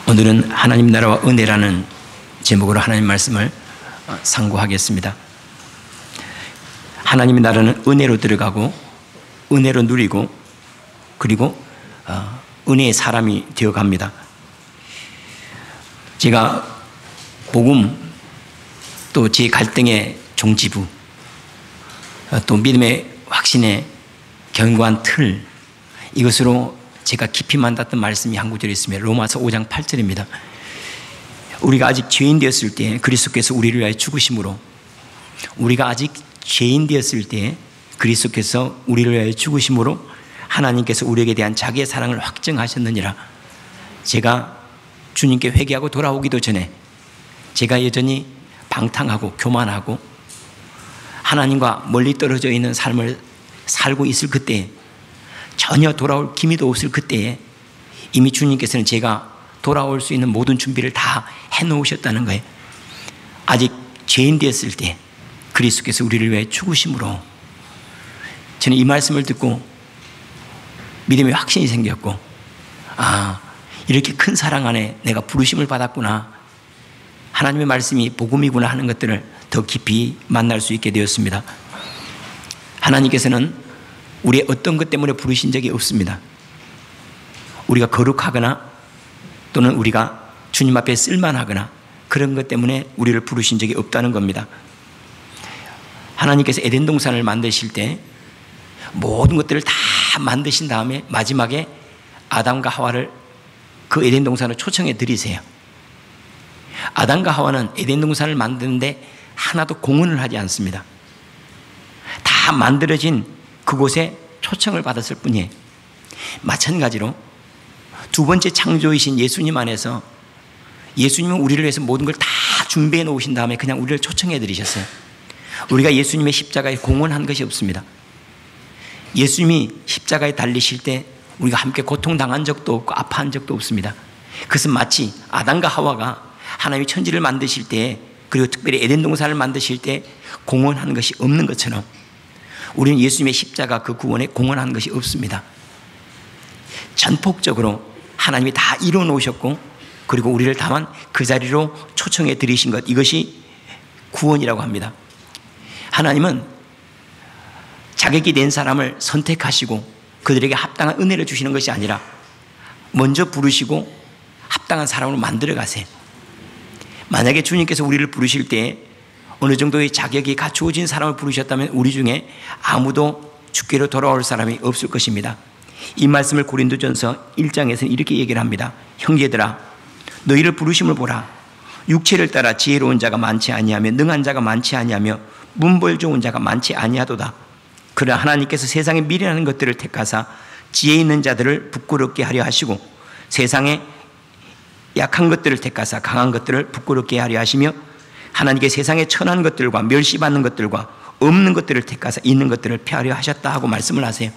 오늘은 하나님 나라와 은혜라는 제목으로 하나님 말씀을 상고하겠습니다. 하나님의 나라는 은혜로 들어가고 은혜로 누리고 그리고 은혜의 사람이 되어갑니다. 제가 복음 또 제 갈등의 종지부 또 믿음의 확신의 견고한 틀, 이것으로 제가 깊이 만났던 말씀이 한 구절이 있습니다. 로마서 5장 8절입니다. 우리가 아직 죄인 되었을 때 그리스도께서 우리를 위하여 죽으심으로, 우리가 아직 죄인 되었을 때 그리스도께서 우리를 위하여 죽으심으로 하나님께서 우리에게 대한 자기의 사랑을 확증하셨느니라. 제가 주님께 회개하고 돌아오기도 전에 제가 여전히 방탕하고 교만하고 하나님과 멀리 떨어져 있는 삶을 살고 있을 그때에, 전혀 돌아올 기미도 없을 그때에 이미 주님께서는 제가 돌아올 수 있는 모든 준비를 다 해놓으셨다는 거예요. 아직 죄인 되었을 때 그리스도께서 우리를 위해 죽으심으로, 저는 이 말씀을 듣고 믿음의 확신이 생겼고, 이렇게 큰 사랑 안에 내가 부르심을 받았구나, 하나님의 말씀이 복음이구나 하는 것들을 더 깊이 만날 수 있게 되었습니다. 하나님께서는 우리의 어떤 것 때문에 부르신 적이 없습니다. 우리가 거룩하거나 또는 우리가 주님 앞에 쓸만하거나 그런 것 때문에 우리를 부르신 적이 없다는 겁니다. 하나님께서 에덴 동산을 만드실 때 모든 것들을 다 만드신 다음에 마지막에 아담과 하와를 그 에덴 동산으로 초청해 드리세요. 아담과 하와는 에덴 동산을 만드는데 하나도 공헌을 하지 않습니다. 다 만들어진 그곳에 초청을 받았을 뿐이에요. 마찬가지로 두 번째 창조이신 예수님 안에서 예수님은 우리를 위해서 모든 걸 다 준비해 놓으신 다음에 그냥 우리를 초청해 드리셨어요. 우리가 예수님의 십자가에 공헌한 것이 없습니다. 예수님이 십자가에 달리실 때 우리가 함께 고통당한 적도 없고 아파한 적도 없습니다. 그것은 마치 아담과 하와가 하나님이 천지를 만드실 때, 그리고 특별히 에덴 동산을 만드실 때 공헌한 것이 없는 것처럼 우리는 예수님의 십자가 그 구원에 공헌한 것이 없습니다. 전폭적으로 하나님이 다 이루어 놓으셨고, 그리고 우리를 다만 그 자리로 초청해 드리신 것, 이것이 구원이라고 합니다. 하나님은 자격이 된 사람을 선택하시고 그들에게 합당한 은혜를 주시는 것이 아니라 먼저 부르시고 합당한 사람으로 만들어 가세요. 만약에 주님께서 우리를 부르실 때 어느 정도의 자격이 갖추어진 사람을 부르셨다면 우리 중에 아무도 주께로 돌아올 사람이 없을 것입니다. 이 말씀을 고린도전서 1장에서는 이렇게 얘기를 합니다. 형제들아, 너희를 부르심을 보라. 육체를 따라 지혜로운 자가 많지 아니하며 능한 자가 많지 아니하며 문벌 좋은 자가 많지 아니하도다. 그러나 하나님께서 세상에 미련한 것들을 택하사 지혜 있는 자들을 부끄럽게 하려 하시고 세상에 약한 것들을 택하사 강한 것들을 부끄럽게 하려 하시며 하나님께 세상에 천한 것들과 멸시받는 것들과 없는 것들을 택하사 있는 것들을 폐하려 하셨다 하고 말씀을 하세요.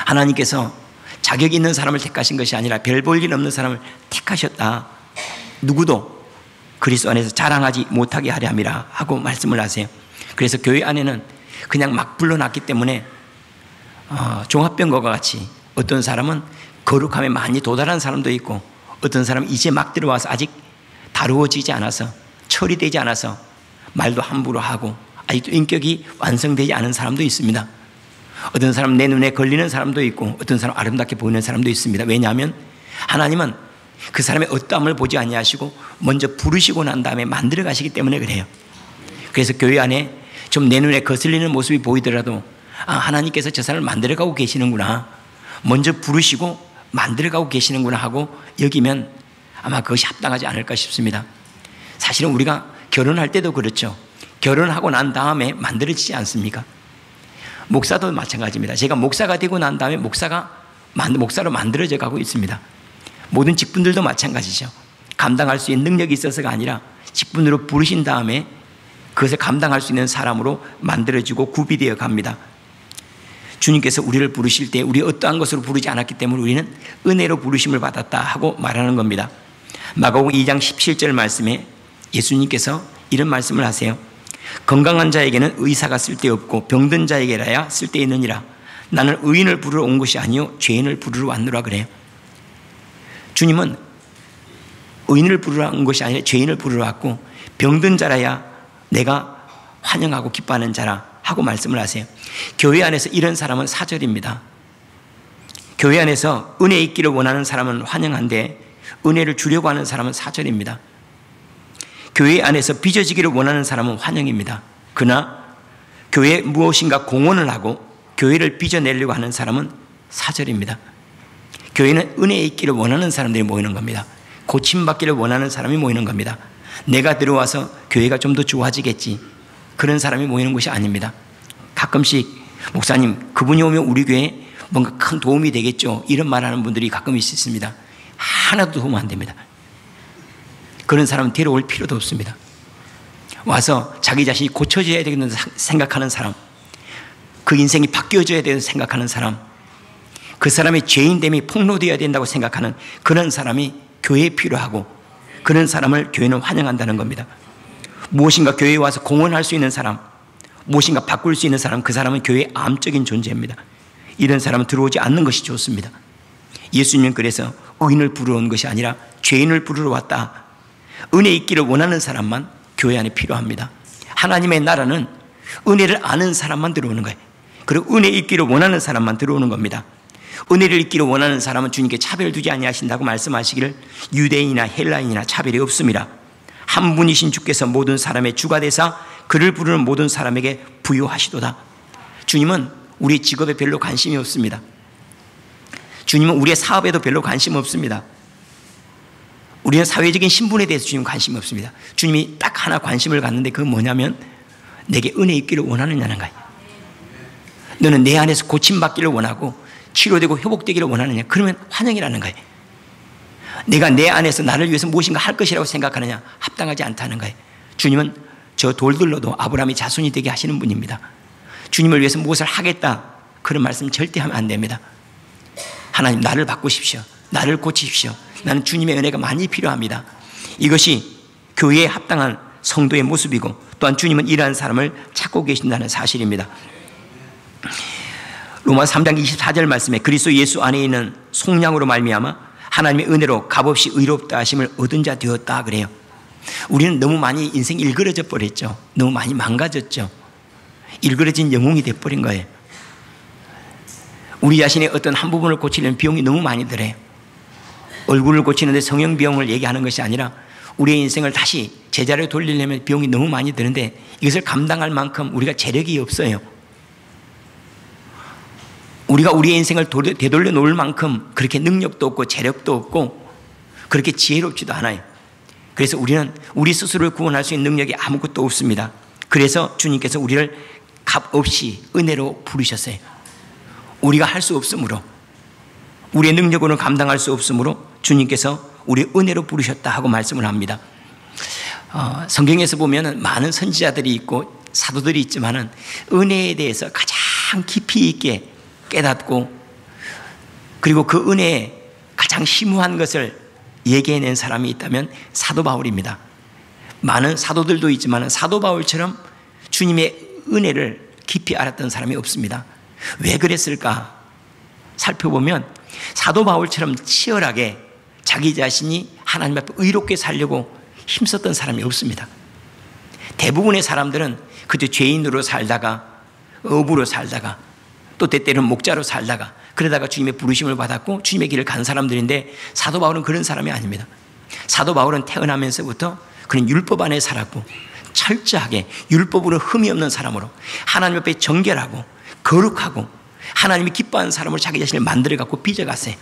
하나님께서 자격 있는 사람을 택하신 것이 아니라 별 볼 일 없는 사람을 택하셨다. 누구도 그리스도 안에서 자랑하지 못하게 하려 함이라 하고 말씀을 하세요. 그래서 교회 안에는 그냥 막 불러놨기 때문에 종합병거와 같이 어떤 사람은 거룩함에 많이 도달한 사람도 있고, 어떤 사람은 이제 막 들어와서 아직 다루어지지 않아서, 처리되지 않아서 말도 함부로 하고 아직도 인격이 완성되지 않은 사람도 있습니다. 어떤 사람은 내 눈에 걸리는 사람도 있고 어떤 사람은 아름답게 보이는 사람도 있습니다. 왜냐하면 하나님은 그 사람의 어떠함을 보지 아니하시고 먼저 부르시고 난 다음에 만들어 가시기 때문에 그래요. 그래서 교회 안에 좀 내 눈에 거슬리는 모습이 보이더라도 하나님께서 저 사람을 만들어가고 계시는구나, 먼저 부르시고 만들어가고 계시는구나 하고 여기면 아마 그것이 합당하지 않을까 싶습니다. 사실은 우리가 결혼할 때도 그렇죠. 결혼하고 난 다음에 만들어지지 않습니까? 목사도 마찬가지입니다. 제가 목사가 되고 난 다음에 목사로 만들어져 가고 있습니다. 모든 직분들도 마찬가지죠. 감당할 수 있는 능력이 있어서가 아니라 직분으로 부르신 다음에 그것을 감당할 수 있는 사람으로 만들어지고 구비되어 갑니다. 주님께서 우리를 부르실 때 우리 어떠한 것으로 부르지 않았기 때문에 우리는 은혜로 부르심을 받았다 하고 말하는 겁니다. 마가복음 2장 17절 말씀에 예수님께서 이런 말씀을 하세요. 건강한 자에게는 의사가 쓸데없고 병든 자에게라야 쓸데있느니라. 나는 의인을 부르러 온 것이 아니요 죄인을 부르러 왔노라 그래요. 주님은 의인을 부르러 온 것이 아니라 죄인을 부르러 왔고 병든 자라야 내가 환영하고 기뻐하는 자라 하고 말씀을 하세요. 교회 안에서 이런 사람은 사절입니다. 교회 안에서 은혜 있기를 원하는 사람은 환영한데 은혜를 주려고 하는 사람은 사절입니다. 교회 안에서 빚어지기를 원하는 사람은 환영입니다. 그러나 교회에 무엇인가 공헌을 하고 교회를 빚어내려고 하는 사람은 사절입니다. 교회는 은혜에 있기를 원하는 사람들이 모이는 겁니다. 고침받기를 원하는 사람이 모이는 겁니다. 내가 들어와서 교회가 좀 더 좋아지겠지, 그런 사람이 모이는 것이 아닙니다. 가끔씩 목사님 그분이 오면 우리 교회에 뭔가 큰 도움이 되겠죠, 이런 말하는 분들이 가끔 있습니다. 하나도 도움 안 됩니다. 그런 사람은 데려올 필요도 없습니다. 와서 자기 자신이 고쳐져야 되겠다고 생각하는 사람, 그 인생이 바뀌어져야 된다고 생각하는 사람, 그 사람의 죄인됨이 폭로되어야 된다고 생각하는 그런 사람이 교회에 필요하고, 그런 사람을 교회는 환영한다는 겁니다. 무엇인가 교회에 와서 공헌할 수 있는 사람, 무엇인가 바꿀 수 있는 사람, 그 사람은 교회의 암적인 존재입니다. 이런 사람은 들어오지 않는 것이 좋습니다. 예수님은 그래서 의인을 부르러 온 것이 아니라 죄인을 부르러 왔다. 은혜 있기를 원하는 사람만 교회 안에 필요합니다. 하나님의 나라는 은혜를 아는 사람만 들어오는 거예요. 그리고 은혜 있기를 원하는 사람만 들어오는 겁니다. 은혜를 있기를 원하는 사람은 주님께 차별 두지 아니하신다고 말씀하시기를 유대인이나 헬라인이나 차별이 없습니다. 한 분이신 주께서 모든 사람의 주가 되사 그를 부르는 모든 사람에게 부요하시도다. 주님은 우리 직업에 별로 관심이 없습니다. 주님은 우리의 사업에도 별로 관심 없습니다. 우리는 사회적인 신분에 대해서 주님 관심이 없습니다. 주님이 딱 하나 관심을 갖는데 그건 뭐냐면 내게 은혜 있기를 원하느냐는 거예요. 너는 내 안에서 고침받기를 원하고 치료되고 회복되기를 원하느냐, 그러면 환영이라는 거예요. 내가 내 안에서 나를 위해서 무엇인가 할 것이라고 생각하느냐, 합당하지 않다는 거예요. 주님은 저 돌들로도 아브라함이 자손이 되게 하시는 분입니다. 주님을 위해서 무엇을 하겠다, 그런 말씀 절대 하면 안 됩니다. 하나님 나를 바꾸십시오, 나를 고치십시오, 나는 주님의 은혜가 많이 필요합니다. 이것이 교회에 합당한 성도의 모습이고, 또한 주님은 이러한 사람을 찾고 계신다는 사실입니다. 로마서 3장 24절 말씀에 그리스도 예수 안에 있는 속량으로 말미암아 하나님의 은혜로 값없이 의롭다 하심을 얻은 자 되었다 그래요. 우리는 너무 많이 인생이 일그러져 버렸죠. 너무 많이 망가졌죠. 일그러진 영웅이 돼버린 거예요. 우리 자신의 어떤 한 부분을 고치려면 비용이 너무 많이 들어요. 얼굴을 고치는데 성형비용을 얘기하는 것이 아니라 우리의 인생을 다시 제자리에 돌리려면 비용이 너무 많이 드는데 이것을 감당할 만큼 우리가 재력이 없어요. 우리가 우리의 인생을 되돌려 놓을 만큼 그렇게 능력도 없고 재력도 없고 그렇게 지혜롭지도 않아요. 그래서 우리는 우리 스스로를 구원할 수 있는 능력이 아무것도 없습니다. 그래서 주님께서 우리를 값없이 은혜로 부르셨어요. 우리가 할 수 없으므로, 우리의 능력으로는 감당할 수 없으므로 주님께서 우리 은혜로 부르셨다 하고 말씀을 합니다. 성경에서 보면 많은 선지자들이 있고 사도들이 있지만은 은혜에 대해서 가장 깊이 있게 깨닫고 그리고 그 은혜에 가장 심오한 것을 얘기해낸 사람이 있다면 사도 바울입니다. 많은 사도들도 있지만 사도 바울처럼 주님의 은혜를 깊이 알았던 사람이 없습니다. 왜 그랬을까 살펴보면 사도 바울처럼 치열하게 자기 자신이 하나님 앞에 의롭게 살려고 힘썼던 사람이 없습니다. 대부분의 사람들은 그저 죄인으로 살다가 어부로 살다가 또 때때로는 목자로 살다가 그러다가 주님의 부르심을 받았고 주님의 길을 간 사람들인데 사도 바울은 그런 사람이 아닙니다. 사도 바울은 태어나면서부터 그는 율법 안에 살았고 철저하게 율법으로 흠이 없는 사람으로 하나님 앞에 정결하고 거룩하고 하나님이 기뻐하는 사람으로 자기 자신을 만들어갖고 빚어갔어요.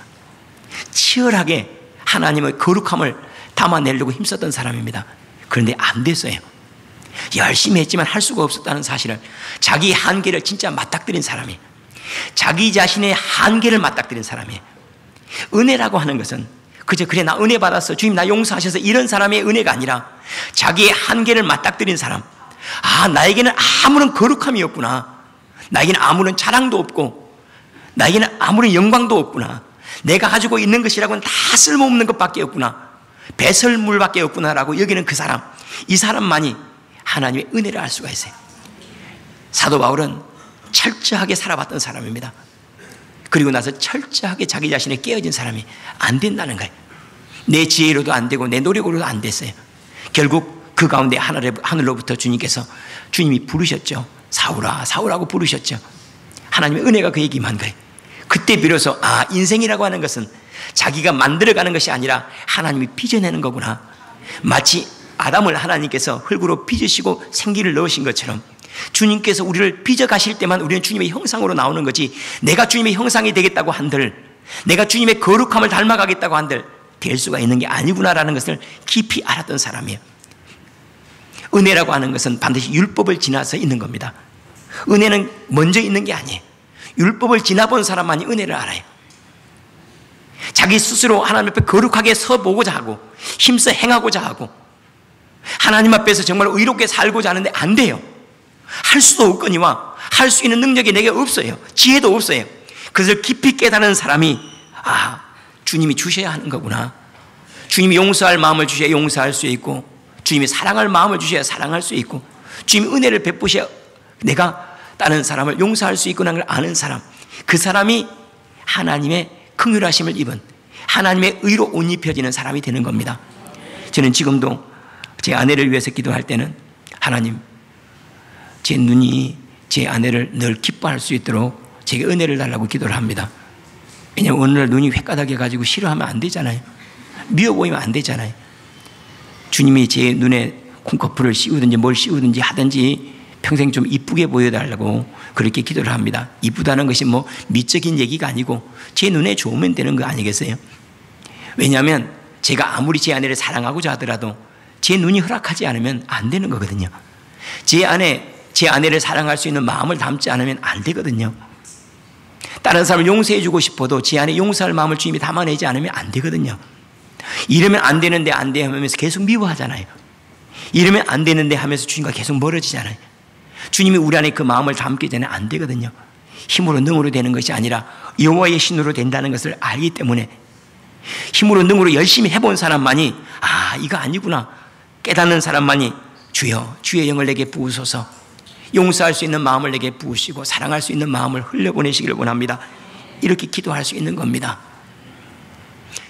치열하게 하나님의 거룩함을 담아내려고 힘썼던 사람입니다. 그런데 안 됐어요. 열심히 했지만 할 수가 없었다는 사실을, 자기 한계를 진짜 맞닥뜨린 사람이, 자기 자신의 한계를 맞닥뜨린 사람이에요. 은혜라고 하는 것은 그저 그래 나 은혜 받았어, 주님 나 용서하셔서, 이런 사람의 은혜가 아니라 자기의 한계를 맞닥뜨린 사람. 아, 나에게는 아무런 거룩함이 없구나, 나에게는 아무런 자랑도 없고 나에게는 아무런 영광도 없구나, 내가 가지고 있는 것이라고는 다 쓸모없는 것밖에 없구나, 배설물밖에 없구나라고 여기는 그 사람, 이 사람만이 하나님의 은혜를 알 수가 있어요. 사도 바울은 철저하게 살아봤던 사람입니다. 그리고 나서 철저하게 자기 자신에 깨어진 사람이 안 된다는 거예요. 내 지혜로도 안 되고 내 노력으로도 안 됐어요. 결국 그 가운데 하늘로부터 주님이 부르셨죠. 사울아, 사울하고 부르셨죠. 하나님의 은혜가 그에게 임한 거예요. 그때 비로소 인생이라고 하는 것은 자기가 만들어가는 것이 아니라 하나님이 빚어내는 거구나. 마치 아담을 하나님께서 흙으로 빚으시고 생기를 넣으신 것처럼 주님께서 우리를 빚어가실 때만 우리는 주님의 형상으로 나오는 거지, 내가 주님의 형상이 되겠다고 한들, 내가 주님의 거룩함을 닮아가겠다고 한들 될 수가 있는 게 아니구나라는 것을 깊이 알았던 사람이에요. 은혜라고 하는 것은 반드시 율법을 지나서 있는 겁니다. 은혜는 먼저 있는 게 아니에요. 율법을 지나본 사람만이 은혜를 알아요. 자기 스스로 하나님 앞에 거룩하게 서보고자 하고 힘써 행하고자 하고 하나님 앞에서 정말 의롭게 살고자 하는데 안 돼요. 할 수도 없거니와 할 수 있는 능력이 내게 없어요. 지혜도 없어요. 그것을 깊이 깨닫는 사람이 주님이 주셔야 하는 거구나. 주님이 용서할 마음을 주셔야 용서할 수 있고, 주님이 사랑할 마음을 주셔야 사랑할 수 있고, 주님이 은혜를 베푸셔야 내가 다른 사람을 용서할 수 있구나를 아는 사람, 그 사람이 하나님의 긍휼하심을 입은 하나님의 의로 옷 입혀지는 사람이 되는 겁니다. 저는 지금도 제 아내를 위해서 기도할 때는 하나님, 제 눈이 제 아내를 늘 기뻐할 수 있도록 제게 은혜를 달라고 기도를 합니다. 왜냐하면 어느 날 눈이 횟가닥해 가지고 싫어하면 안 되잖아요. 미워 보이면 안 되잖아요. 주님이 제 눈에 콩커프를 씌우든지 뭘 씌우든지 하든지 평생 좀 이쁘게 보여달라고 그렇게 기도를 합니다. 이쁘다는 것이 뭐 미적인 얘기가 아니고 제 눈에 좋으면 되는 거 아니겠어요? 왜냐하면 제가 아무리 제 아내를 사랑하고자 하더라도 제 눈이 허락하지 않으면 안 되는 거거든요. 제 아내를 사랑할 수 있는 마음을 담지 않으면 안 되거든요. 다른 사람을 용서해 주고 싶어도 제 안에 용서할 마음을 주님이 담아내지 않으면 안 되거든요. 이러면 안 되는데 안 돼 하면서 계속 미워하잖아요. 이러면 안 되는데 하면서 주님과 계속 멀어지잖아요. 주님이 우리 안에 그 마음을 담기 전에 안 되거든요. 힘으로 능으로 되는 것이 아니라 여호와의 신으로 된다는 것을 알기 때문에 힘으로 능으로 열심히 해본 사람만이 이거 아니구나 깨닫는 사람만이 주여 주의 영을 내게 부으소서, 용서할 수 있는 마음을 내게 부으시고 사랑할 수 있는 마음을 흘려보내시기를 원합니다. 이렇게 기도할 수 있는 겁니다.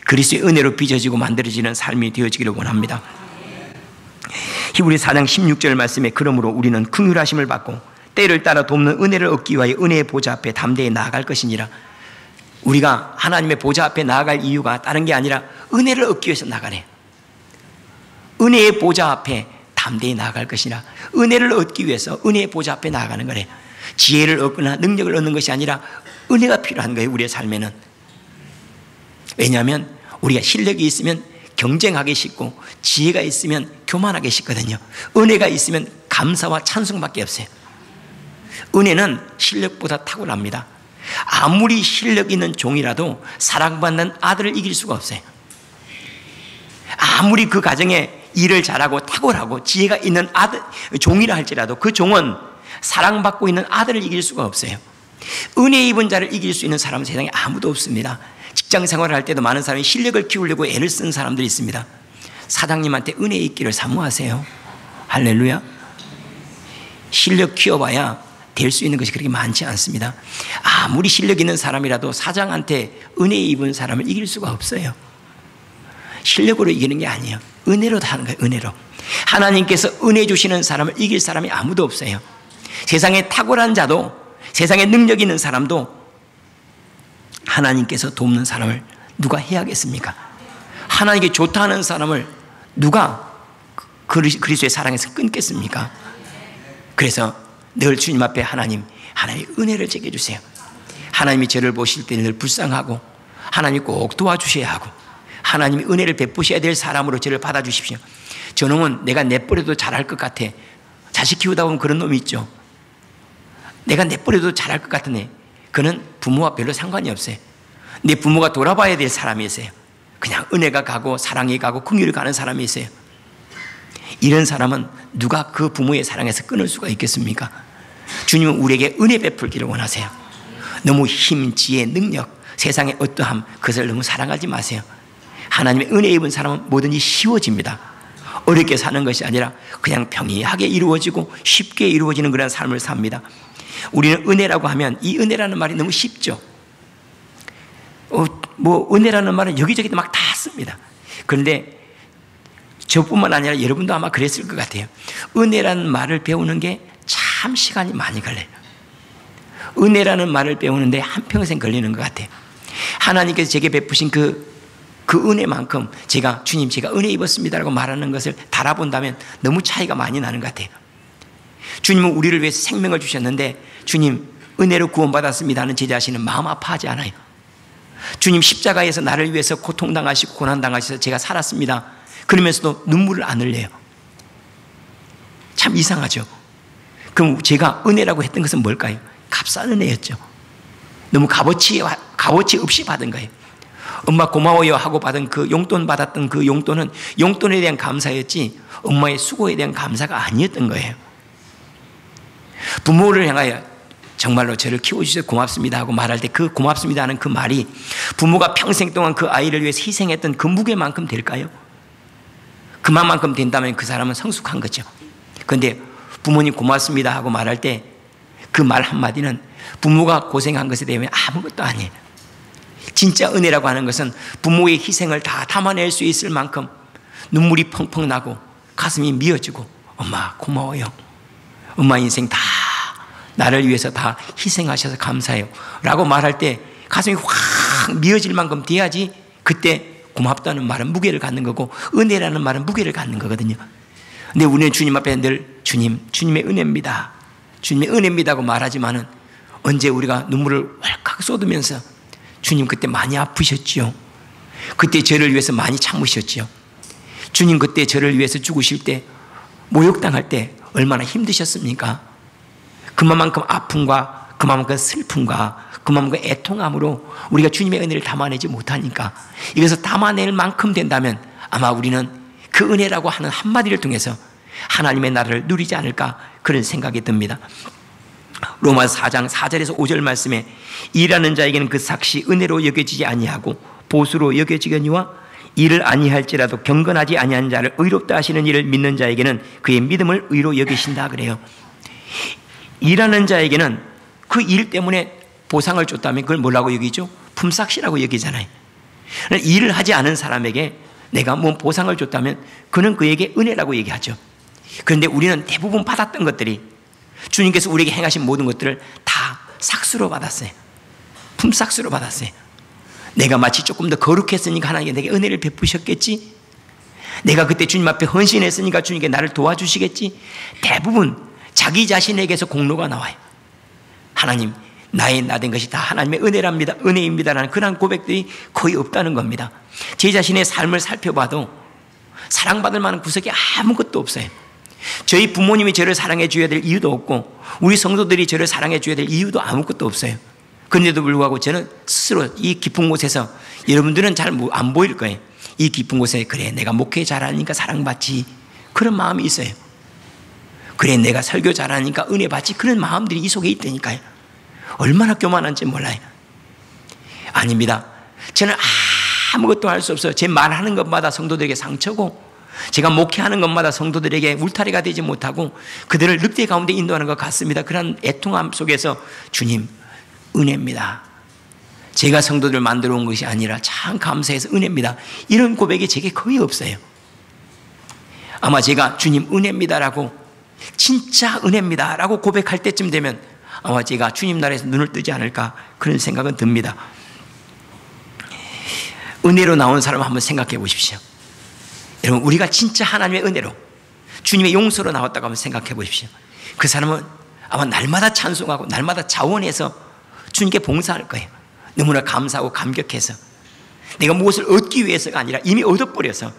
그리스도의 은혜로 빚어지고 만들어지는 삶이 되어지기를 원합니다. 히브리 4장 16절 말씀에 그러므로 우리는 긍휼하심을 받고 때를 따라 돕는 은혜를 얻기 위하여 은혜의 보좌 앞에 담대히 나아갈 것이니라. 우리가 하나님의 보좌 앞에 나아갈 이유가 다른 게 아니라 은혜를 얻기 위해서 나가래요. 은혜의 보좌 앞에 담대히 나아갈 것이라. 은혜를 얻기 위해서 은혜의 보좌 앞에 나아가는 거래요. 지혜를 얻거나 능력을 얻는 것이 아니라 은혜가 필요한 거예요. 우리의 삶에는. 왜냐하면 우리가 실력이 있으면 경쟁하기 쉽고 지혜가 있으면 교만하기 쉽거든요. 은혜가 있으면 감사와 찬송밖에 없어요. 은혜는 실력보다 탁월합니다. 아무리 실력 있는 종이라도 사랑받는 아들을 이길 수가 없어요. 아무리 그 가정에 일을 잘하고 탁월하고 지혜가 있는 아들, 종이라 할지라도 그 종은 사랑받고 있는 아들을 이길 수가 없어요. 은혜 입은 자를 이길 수 있는 사람은 세상에 아무도 없습니다. 직장 생활을 할 때도 많은 사람이 실력을 키우려고 애를 쓰는 사람들이 있습니다. 사장님한테 은혜 있기를 사모하세요. 할렐루야. 실력 키워봐야 될 수 있는 것이 그렇게 많지 않습니다. 아무리 실력 있는 사람이라도 사장한테 은혜 입은 사람을 이길 수가 없어요. 실력으로 이기는 게 아니에요. 은혜로 하는 거예요. 은혜로. 하나님께서 은혜 주시는 사람을 이길 사람이 아무도 없어요. 세상에 탁월한 자도, 세상에 능력 있는 사람도 하나님께서 돕는 사람을 누가 해야겠습니까? 하나님께 좋다 하는 사람을 누가 그리스도의 사랑에서 끊겠습니까? 그래서 늘 주님 앞에 하나님의 은혜를 제게 주세요. 하나님이 저를 보실 때 늘 불쌍하고 하나님이 꼭 도와주셔야 하고 하나님이 은혜를 베푸셔야 될 사람으로 저를 받아주십시오. 저놈은 내가 내버려도 잘할 것 같아. 자식 키우다 보면 그런 놈이 있죠. 내가 내버려도 잘할 것 같은 애. 그는 부모와 별로 상관이 없어요. 내 부모가 돌아봐야 될 사람이 있어요. 그냥 은혜가 가고 사랑이 가고 긍휼이 가는 사람이 있어요. 이런 사람은 누가 그 부모의 사랑에서 끊을 수가 있겠습니까? 주님은 우리에게 은혜 베풀기를 원하세요. 너무 힘, 지혜, 능력, 세상의 어떠함, 그것을 너무 사랑하지 마세요. 하나님의 은혜 입은 사람은 뭐든지 쉬워집니다. 어렵게 사는 것이 아니라 그냥 평이하게 이루어지고 쉽게 이루어지는 그런 삶을 삽니다. 우리는 은혜라고 하면 이 은혜라는 말이 너무 쉽죠. 은혜라는 말은 여기저기 막 다 씁니다. 그런데 저뿐만 아니라 여러분도 아마 그랬을 것 같아요. 은혜라는 말을 배우는 게 참 시간이 많이 걸려요. 은혜라는 말을 배우는데 한평생 걸리는 것 같아요. 하나님께서 제게 베푸신 그 은혜만큼 제가 주님 제가 은혜 입었습니다라고 말하는 것을 달아본다면 너무 차이가 많이 나는 것 같아요. 주님은 우리를 위해서 생명을 주셨는데 주님 은혜로 구원받았습니다 하는 제 자신은 마음 아파하지 않아요. 주님 십자가에서 나를 위해서 고통당하시고 고난당하셔서 제가 살았습니다. 그러면서도 눈물을 안 흘려요. 참 이상하죠. 그럼 제가 은혜라고 했던 것은 뭘까요? 값싼 은혜였죠. 너무 값어치 없이 받은 거예요. 엄마 고마워요 하고 받은 그 용돈 받았던 그 용돈은 용돈에 대한 감사였지 엄마의 수고에 대한 감사가 아니었던 거예요. 부모를 향하여 정말로 저를 키워주셔서 고맙습니다 하고 말할 때 그 고맙습니다 하는 그 말이 부모가 평생 동안 그 아이를 위해서 희생했던 그 무게만큼 될까요? 그만큼 된다면 그 사람은 성숙한 거죠. 그런데 부모님 고맙습니다 하고 말할 때 그 말 한마디는 부모가 고생한 것에 대해 아무것도 아니에요. 진짜 은혜라고 하는 것은 부모의 희생을 다 담아낼 수 있을 만큼 눈물이 펑펑 나고 가슴이 미어지고 엄마 고마워요. 엄마 인생 다 나를 위해서 다 희생하셔서 감사해요 라고 말할 때 가슴이 확 미어질 만큼 돼야지 그때 고맙다는 말은 무게를 갖는 거고 은혜라는 말은 무게를 갖는 거거든요. 근데 우리는 주님 앞에 늘 주님의 은혜입니다. 주님의 은혜입니다고 말하지만은 언제 우리가 눈물을 왈칵 쏟으면서 주님 그때 많이 아프셨지요. 그때 저를 위해서 많이 참으셨지요. 주님 그때 저를 위해서 죽으실 때 모욕당할 때 얼마나 힘드셨습니까? 그만큼 아픔과 그만큼 슬픔과 그만큼 애통함으로 우리가 주님의 은혜를 담아내지 못하니까 이것을 담아낼 만큼 된다면 아마 우리는 그 은혜라고 하는 한마디를 통해서 하나님의 나라를 누리지 않을까 그런 생각이 듭니다. 로마서 4장 4절에서 5절 말씀에 일하는 자에게는 그 삭시 은혜로 여겨지지 아니하고 보수로 여겨지거니와 일을 아니할지라도 경건하지 아니한 자를 의롭다 하시는 일을 믿는 자에게는 그의 믿음을 의로 여기신다 그래요. 일하는 자에게는 그 일 때문에 보상을 줬다면 그걸 뭐라고 여기죠? 품삯이라고 여기잖아요. 일을 하지 않은 사람에게 내가 뭐 보상을 줬다면 그는 그에게 은혜라고 얘기하죠. 그런데 우리는 대부분 받았던 것들이 주님께서 우리에게 행하신 모든 것들을 다 삭수로 받았어요. 품삯으로 받았어요. 내가 마치 조금 더 거룩했으니까 하나님께 내게 은혜를 베푸셨겠지. 내가 그때 주님 앞에 헌신했으니까 주님께 나를 도와주시겠지. 대부분 자기 자신에게서 공로가 나와요. 하나님 나의 나된 것이 다 하나님의 은혜랍니다. 은혜입니다라는 그런 고백들이 거의 없다는 겁니다. 제 자신의 삶을 살펴봐도 사랑받을 만한 구석이 아무것도 없어요. 저희 부모님이 저를 사랑해 줘야 될 이유도 없고 우리 성도들이 저를 사랑해 줘야 될 이유도 아무것도 없어요. 그런데도 불구하고 저는 스스로 이 깊은 곳에서 여러분들은 잘 안 보일 거예요. 이 깊은 곳에 그래 내가 목회 잘하니까 사랑받지 그런 마음이 있어요. 그래 내가 설교 잘하니까 은혜 받지 그런 마음들이 이 속에 있다니까요. 얼마나 교만한지 몰라요. 아닙니다. 저는 아무것도 할 수 없어요. 제 말하는 것마다 성도들에게 상처고 제가 목회하는 것마다 성도들에게 울타리가 되지 못하고 그들을 늑대 가운데 인도하는 것 같습니다. 그런 애통함 속에서 주님 은혜입니다. 제가 성도들을 만들어 온 것이 아니라 참 감사해서 은혜입니다. 이런 고백이 제게 거의 없어요. 아마 제가 주님 은혜입니다라고 진짜 은혜입니다라고 고백할 때쯤 되면 아마 제가 주님 나라에서 눈을 뜨지 않을까 그런 생각은 듭니다. 은혜로 나온 사람 한번 생각해 보십시오. 여러분 우리가 진짜 하나님의 은혜로 주님의 용서로 나왔다고 한번 생각해 보십시오. 그 사람은 아마 날마다 찬송하고 날마다 자원해서 주님께 봉사할 거예요. 너무나 감사하고 감격해서 내가 무엇을 얻기 위해서가 아니라 이미 얻어버려서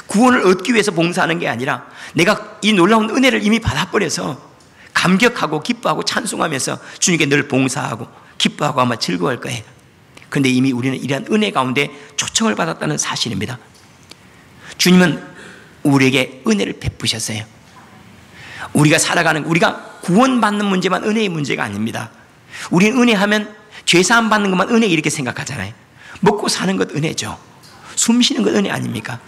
구원을 얻기 위해서 봉사하는 게 아니라 내가 이 놀라운 은혜를 이미 받아버려서 감격하고 기뻐하고 찬송하면서 주님께 늘 봉사하고 기뻐하고 아마 즐거워할 거예요. 그런데 이미 우리는 이러한 은혜 가운데 초청을 받았다는 사실입니다. 주님은 우리에게 은혜를 베푸셨어요. 우리가 살아가는 우리가 구원받는 문제만 은혜의 문제가 아닙니다. 우리는 은혜하면 죄사함 받는 것만 은혜 이렇게 생각하잖아요. 먹고 사는 것 은혜죠. 숨 쉬는 것 은혜 아닙니까?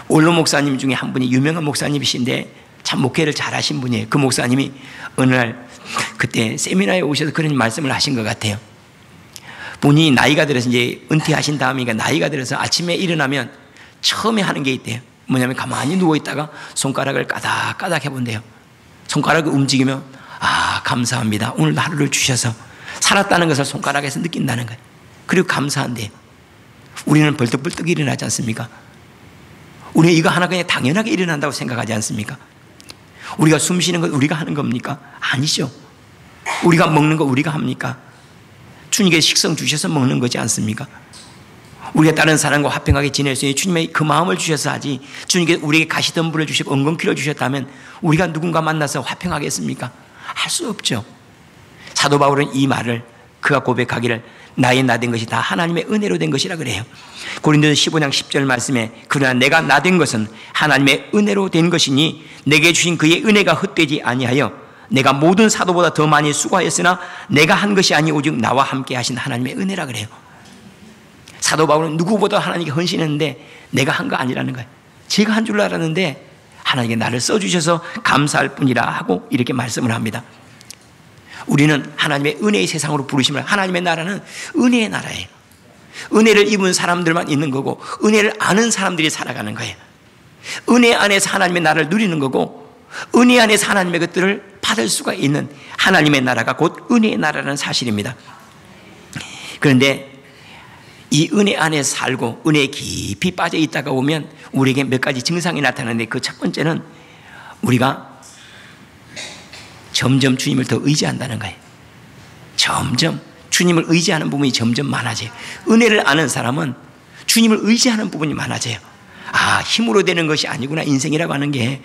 원로 목사님 중에 한 분이 유명한 목사님이신데 참 목회를 잘하신 분이에요. 그 목사님이 어느 날 그때 세미나에 오셔서 그런 말씀을 하신 것 같아요. 본인이 나이가 들어서 이제 은퇴하신 다음이니까 나이가 들어서 아침에 일어나면 처음에 하는 게 있대요. 뭐냐면 가만히 누워있다가 손가락을 까닥까닥 해본대요. 손가락을 움직이면 감사합니다. 오늘 하루를 주셔서 살았다는 것을 손가락에서 느낀다는 거예요. 그리고 감사한대요. 우리는 벌떡벌떡 일어나지 않습니까? 우리는 이거 하나 그냥 당연하게 일어난다고 생각하지 않습니까? 우리가 숨 쉬는 것 우리가 하는 겁니까? 아니죠. 우리가 먹는 거 우리가 합니까? 주님께 식성 주셔서 먹는 거지 않습니까? 우리가 다른 사람과 화평하게 지낼 수 있는 주님의 그 마음을 주셔서 하지, 주님께 우리에게 가시덤불을 주시고 엉겅퀴를 주셨다면 우리가 누군가 만나서 화평하겠습니까? 할 수 없죠. 사도 바울은 이 말을 그가 고백하기를 나의 나된 것이 다 하나님의 은혜로 된 것이라 그래요. 고린도서 15장 10절 말씀에 그러나 내가 나된 것은 하나님의 은혜로 된 것이니 내게 주신 그의 은혜가 헛되지 아니하여 내가 모든 사도보다 더 많이 수고하였으나 내가 한 것이 아니 오직 나와 함께 하신 하나님의 은혜라 그래요. 사도 바울은 누구보다 하나님께 헌신했는데 내가 한 거 아니라는 거예요. 제가 한 줄 알았는데 하나님께 나를 써주셔서 감사할 뿐이라 하고 이렇게 말씀을 합니다. 우리는 하나님의 은혜의 세상으로 부르심을, 하나님의 나라는 은혜의 나라예요. 은혜를 입은 사람들만 있는 거고 은혜를 아는 사람들이 살아가는 거예요. 은혜 안에서 하나님의 나라를 누리는 거고 은혜 안에서 하나님의 것들을 받을 수가 있는 하나님의 나라가 곧 은혜의 나라라는 사실입니다. 그런데 이 은혜 안에서 살고 은혜에 깊이 빠져 있다가 보면 우리에게 몇 가지 증상이 나타나는데 그 첫 번째는 우리가 점점 주님을 더 의지한다는 거예요. 점점 주님을 의지하는 부분이 점점 많아져요. 은혜를 아는 사람은 주님을 의지하는 부분이 많아져요. 힘으로 되는 것이 아니구나. 인생이라고 하는 게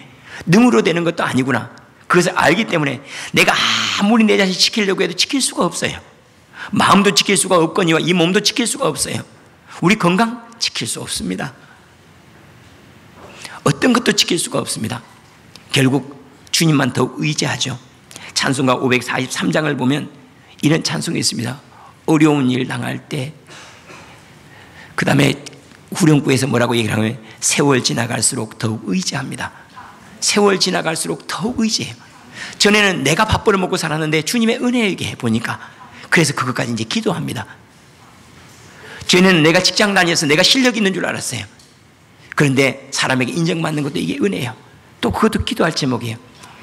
능으로 되는 것도 아니구나. 그것을 알기 때문에 내가 아무리 내 자신 지키려고 해도 지킬 수가 없어요. 마음도 지킬 수가 없거니와 이 몸도 지킬 수가 없어요. 우리 건강 지킬 수 없습니다. 어떤 것도 지킬 수가 없습니다. 결국 주님만 더욱 의지하죠. 찬송가 543장을 보면 이런 찬송이 있습니다. 어려운 일 당할 때, 그 다음에 후렴구에서 뭐라고 얘기를 하면 세월 지나갈수록 더욱 의지합니다. 세월 지나갈수록 더욱 의지해요. 전에는 내가 밥벌어 먹고 살았는데 주님의 은혜에게 보니까 그래서 그것까지 이제 기도합니다. 전에는 내가 직장 다녀서 내가 실력 있는 줄 알았어요. 그런데 사람에게 인정받는 것도 이게 은혜예요. 또 그것도 기도할 제목이에요.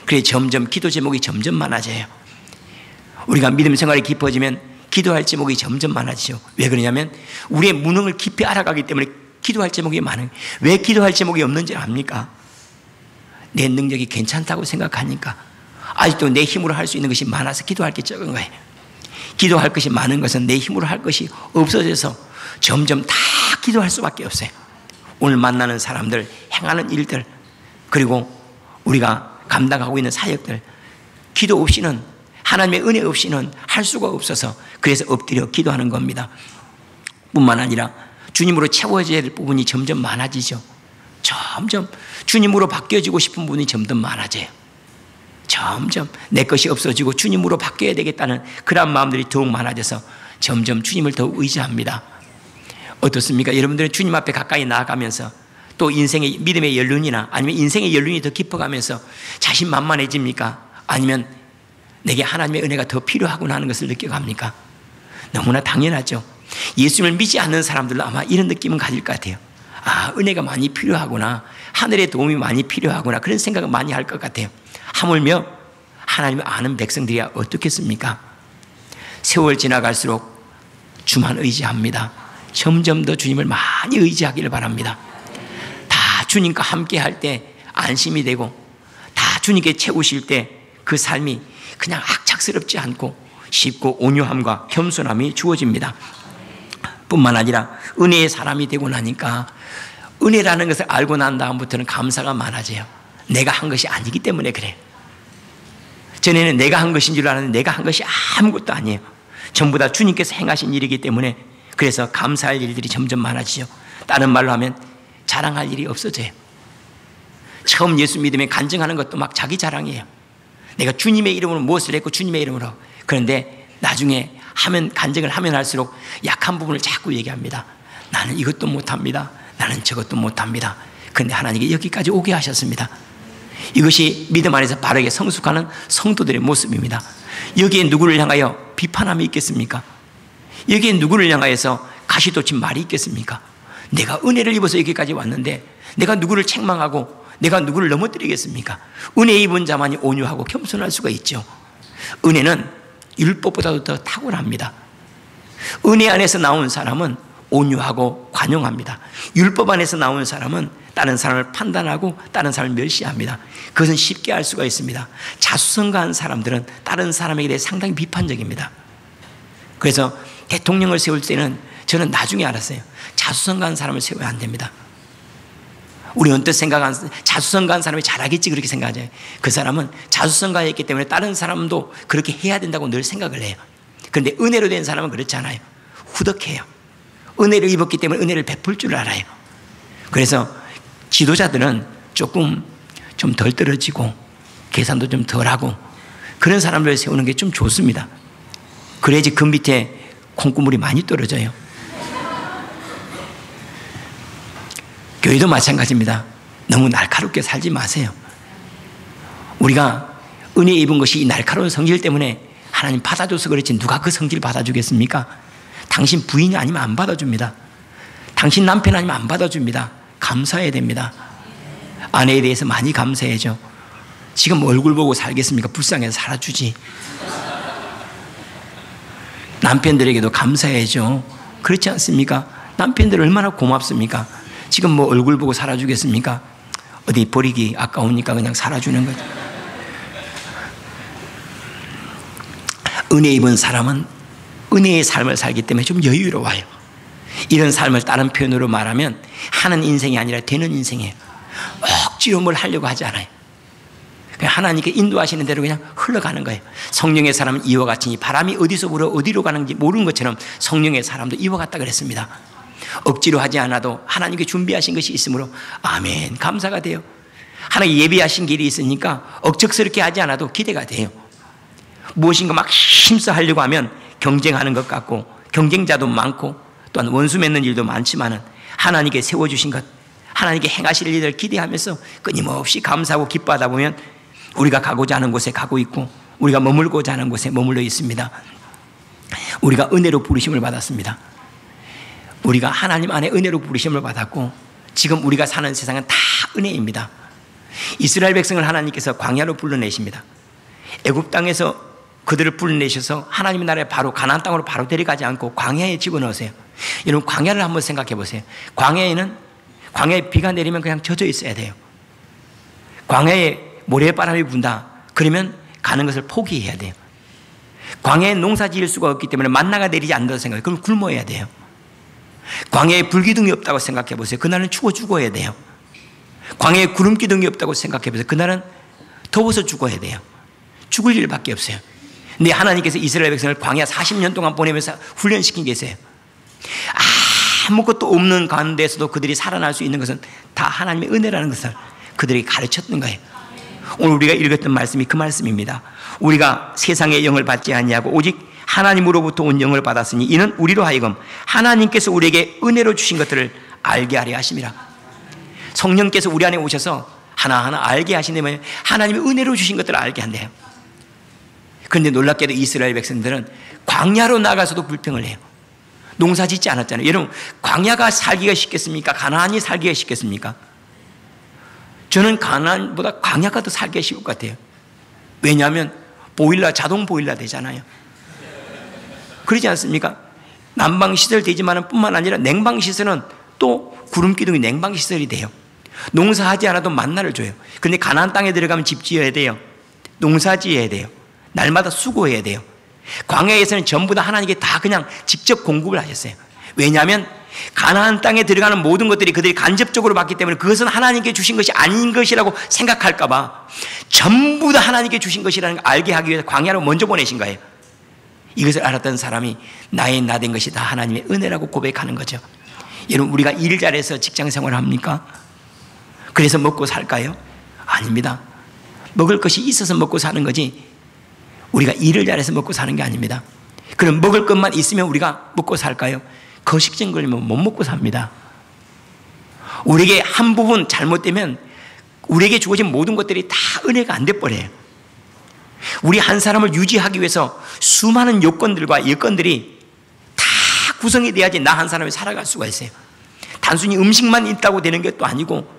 그래서 점점 기도 제목이 점점 많아져요. 우리가 믿음 생활이 깊어지면 기도할 제목이 점점 많아지죠. 왜 그러냐면 우리의 무능을 깊이 알아가기 때문에 기도할 제목이 많아요. 왜 기도할 제목이 없는지 압니까? 내 능력이 괜찮다고 생각하니까. 아직도 내 힘으로 할 수 있는 것이 많아서 기도할 게 적은 거예요. 기도할 것이 많은 것은 내 힘으로 할 것이 없어져서 점점 다 기도할 수밖에 없어요. 오늘 만나는 사람들, 행하는 일들, 그리고 우리가 감당하고 있는 사역들, 기도 없이는, 하나님의 은혜 없이는 할 수가 없어서 그래서 엎드려 기도하는 겁니다. 뿐만 아니라 주님으로 채워져야 될 부분이 점점 많아지죠. 점점 주님으로 바뀌어지고 싶은 부분이 점점 많아져요. 점점 내 것이 없어지고 주님으로 바뀌어야 되겠다는 그런 마음들이 더욱 많아져서 점점 주님을 더욱 의지합니다. 어떻습니까? 여러분들은 주님 앞에 가까이 나아가면서 또 인생의 믿음의 연륜이나 아니면 인생의 연륜이 더 깊어가면서 자신만만해집니까? 아니면 내게 하나님의 은혜가 더 필요하구나 하는 것을 느껴갑니까? 너무나 당연하죠. 예수님을 믿지 않는 사람들도 아마 이런 느낌은 가질 것 같아요. 은혜가 많이 필요하구나, 하늘의 도움이 많이 필요하구나, 그런 생각을 많이 할 것 같아요. 하물며 하나님을 아는 백성들이야 어떻겠습니까? 세월 지나갈수록 주만 의지합니다. 점점 더 주님을 많이 의지하기를 바랍니다. 다 주님과 함께 할 때 안심이 되고, 다 주님께 채우실 때 그 삶이 그냥 악착스럽지 않고 쉽고 온유함과 겸손함이 주어집니다. 뿐만 아니라 은혜의 사람이 되고 나니까 은혜라는 것을 알고 난 다음부터는 감사가 많아져요. 내가 한 것이 아니기 때문에 그래요. 전에는 내가 한 것인 줄 알았는데 내가 한 것이 아무것도 아니에요. 전부 다 주님께서 행하신 일이기 때문에 그래서 감사할 일들이 점점 많아지죠. 다른 말로 하면 자랑할 일이 없어져요. 처음 예수 믿으면 간증하는 것도 막 자기 자랑이에요. 내가 주님의 이름으로 무엇을 했고 주님의 이름으로. 그런데 나중에 간증을 하면 할수록 약한 부분을 자꾸 얘기합니다. 나는 이것도 못합니다. 나는 저것도 못합니다. 그런데 하나님께 여기까지 오게 하셨습니다. 이것이 믿음 안에서 바르게 성숙하는 성도들의 모습입니다. 여기에 누구를 향하여 비판함이 있겠습니까? 여기에 누구를 향하여서 가시돋친 말이 있겠습니까? 내가 은혜를 입어서 여기까지 왔는데 내가 누구를 책망하고 내가 누구를 넘어뜨리겠습니까? 은혜 입은 자만이 온유하고 겸손할 수가 있죠. 은혜는 율법보다도 더 탁월합니다. 은혜 안에서 나온 사람은 온유하고 관용합니다. 율법 안에서 나온 사람은 다른 사람을 판단하고 다른 사람을 멸시합니다. 그것은 쉽게 알 수가 있습니다. 자수성가한 사람들은 다른 사람에게 대해 상당히 비판적입니다. 그래서 대통령을 세울 때는 저는 나중에 알았어요. 자수성가한 사람을 세워야 안 됩니다. 우리 언뜻 생각한 자수성가한 사람이 잘하겠지 그렇게 생각하잖아요. 그 사람은 자수성가했기 때문에 다른 사람도 그렇게 해야 된다고 늘 생각을 해요. 그런데 은혜로 된 사람은 그렇지 않아요. 후덕해요. 은혜를 입었기 때문에 은혜를 베풀 줄 알아요. 그래서 지도자들은 조금 좀 덜 떨어지고 계산도 좀 덜하고 그런 사람들을 세우는 게 좀 좋습니다. 그래야지 그 밑에 콩고물이 많이 떨어져요. 교회도 마찬가지입니다. 너무 날카롭게 살지 마세요. 우리가 은혜 입은 것이 이 날카로운 성질 때문에 하나님 받아줘서 그렇지 누가 그 성질 받아주겠습니까? 당신 부인이 아니면 안 받아줍니다. 당신 남편 아니면 안 받아줍니다. 감사해야 됩니다. 아내에 대해서 많이 감사해야죠. 지금 얼굴 보고 살겠습니까? 불쌍해서 살아주지. 남편들에게도 감사해야죠. 그렇지 않습니까? 남편들 얼마나 고맙습니까? 지금 뭐 얼굴 보고 살아주겠습니까? 어디 버리기 아까우니까 그냥 살아주는 거죠. 은혜 입은 사람은 은혜의 삶을 살기 때문에 좀 여유로워요. 이런 삶을 다른 표현으로 말하면 하는 인생이 아니라 되는 인생이에요. 억지로 뭘 하려고 하지 않아요. 그냥 하나님께 인도하시는 대로 그냥 흘러가는 거예요. 성령의 사람은 이와 같으니 바람이 어디서 불어 어디로 가는지 모르는 것처럼 성령의 사람도 이와 같다 그랬습니다. 억지로 하지 않아도 하나님께 준비하신 것이 있으므로 아멘 감사가 돼요. 하나님 예비하신 길이 있으니까 억척스럽게 하지 않아도 기대가 돼요. 무엇인가 막 힘써 하려고 하면 경쟁하는 것 같고 경쟁자도 많고 또한 원수 맺는 일도 많지만은 하나님께 세워주신 것 하나님께 행하실 일을 기대하면서 끊임없이 감사하고 기뻐하다 보면 우리가 가고자 하는 곳에 가고 있고 우리가 머물고자 하는 곳에 머물러 있습니다. 우리가 은혜로 부르심을 받았습니다. 우리가 하나님 안에 은혜로 부르심을 받았고 지금 우리가 사는 세상은 다 은혜입니다. 이스라엘 백성을 하나님께서 광야로 불러내십니다. 애굽 땅에서 그들을 불러내셔서 하나님의 나라에 바로 가나안 땅으로 바로 데려가지 않고 광야에 집어넣으세요. 여러분 광야를 한번 생각해 보세요. 광야에 비가 내리면 그냥 젖어 있어야 돼요. 광야에 모래바람이 분다. 그러면 가는 것을 포기해야 돼요. 광야에 농사 지을 수가 없기 때문에 만나가 내리지 않는다고 생각해요. 그럼 굶어야 돼요. 광야에 불기둥이 없다고 생각해 보세요. 그날은 추워 죽어야 돼요. 광야에 구름기둥이 없다고 생각해 보세요. 그날은 더워서 죽어야 돼요. 죽을 일밖에 없어요. 근데 하나님께서 이스라엘 백성을 광야 40년 동안 보내면서 훈련시킨 게 있어요. 아무것도 없는 가운데에서도 그들이 살아날 수 있는 것은 다 하나님의 은혜라는 것을 그들에게 가르쳤던 거예요. 오늘 우리가 읽었던 말씀이 그 말씀입니다. 우리가 세상의 영을 받지 아니하고 오직 하나님으로부터 온 영을 받았으니 이는 우리로 하여금 하나님께서 우리에게 은혜로 주신 것들을 알게 하려 하심이라. 성령께서 우리 안에 오셔서 하나하나 알게 하시려면 하나님의 은혜로 주신 것들을 알게 한대요. 그런데 놀랍게도 이스라엘 백성들은 광야로 나가서도 불평을 해요. 농사 짓지 않았잖아요. 여러분 광야가 살기가 쉽겠습니까? 가나안이 살기가 쉽겠습니까? 저는 가나안보다 광야가 더 살기가 쉬울 것 같아요. 왜냐하면 자동 보일러 되잖아요. 그러지 않습니까? 난방시설 되지만 뿐만 아니라 냉방시설은 또 구름기둥이 냉방시설이 돼요. 농사하지 않아도 만나를 줘요. 그런데 가나안 땅에 들어가면 집 지어야 돼요. 농사 지어야 돼요. 날마다 수고해야 돼요. 광야에서는 전부 다 하나님께 다 그냥 직접 공급을 하셨어요. 왜냐하면 가나안 땅에 들어가는 모든 것들이 그들이 간접적으로 받기 때문에 그것은 하나님께 주신 것이 아닌 것이라고 생각할까 봐 전부 다 하나님께 주신 것이라는 걸 알게 하기 위해서 광야로 먼저 보내신 거예요. 이것을 알았던 사람이 나의 나 된 것이 다 하나님의 은혜라고 고백하는 거죠. 여러분 우리가 일 잘해서 직장생활을 합니까? 그래서 먹고 살까요? 아닙니다. 먹을 것이 있어서 먹고 사는 거지 우리가 일을 잘해서 먹고 사는 게 아닙니다. 그럼 먹을 것만 있으면 우리가 먹고 살까요? 거식증 걸리면 못 먹고 삽니다. 우리에게 한 부분 잘못되면 우리에게 주어진 모든 것들이 다 은혜가 안 돼버려요. 우리 한 사람을 유지하기 위해서 수많은 요건들과 여건들이 다 구성이 돼야지 나 한 사람이 살아갈 수가 있어요. 단순히 음식만 있다고 되는 것도 아니고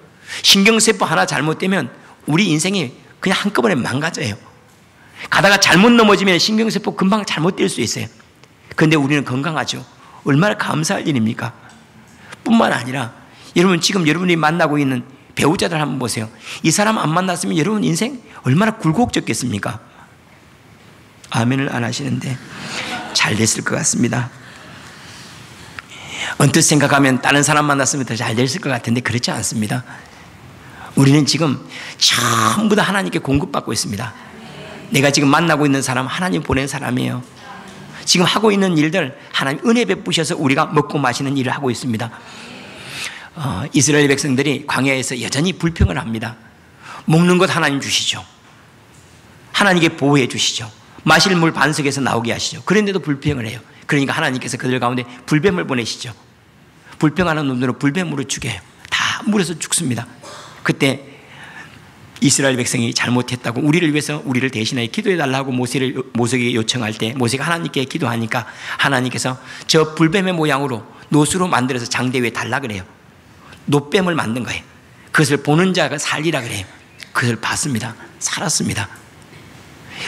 신경세포 하나 잘못되면 우리 인생이 그냥 한꺼번에 망가져요. 가다가 잘못 넘어지면 신경세포 금방 잘못될 수 있어요. 그런데 우리는 건강하죠. 얼마나 감사할 일입니까? 뿐만 아니라 여러분 지금 여러분이 만나고 있는 배우자들 한번 보세요. 이 사람 안 만났으면 여러분 인생 얼마나 굴곡졌겠습니까? 아멘을 안 하시는데 잘 됐을 것 같습니다. 언뜻 생각하면 다른 사람 만났으면 더 잘 됐을 것 같은데 그렇지 않습니다. 우리는 지금 전부 다 하나님께 공급받고 있습니다. 내가 지금 만나고 있는 사람 하나님 보낸 사람이에요. 지금 하고 있는 일들 하나님 은혜 베푸셔서 우리가 먹고 마시는 일을 하고 있습니다. 이스라엘 백성들이 광야에서 여전히 불평을 합니다. 먹는 것 하나님 주시죠. 하나님께 보호해 주시죠. 마실 물 반석에서 나오게 하시죠. 그런데도 불평을 해요. 그러니까 하나님께서 그들 가운데 불뱀을 보내시죠. 불평하는 놈들은 불뱀으로 죽여요. 다 물에서 죽습니다. 그때 이스라엘 백성이 잘못했다고 우리를 위해서 우리를 대신하여 기도해 달라고 모세에게 요청할 때 모세가 하나님께 기도하니까 하나님께서 저 불뱀의 모양으로 노수로 만들어서 장대 위에 달라 그래요. 노뱀을 만든 거예요. 그것을 보는 자가 살리라 그래요. 그것을 봤습니다. 살았습니다.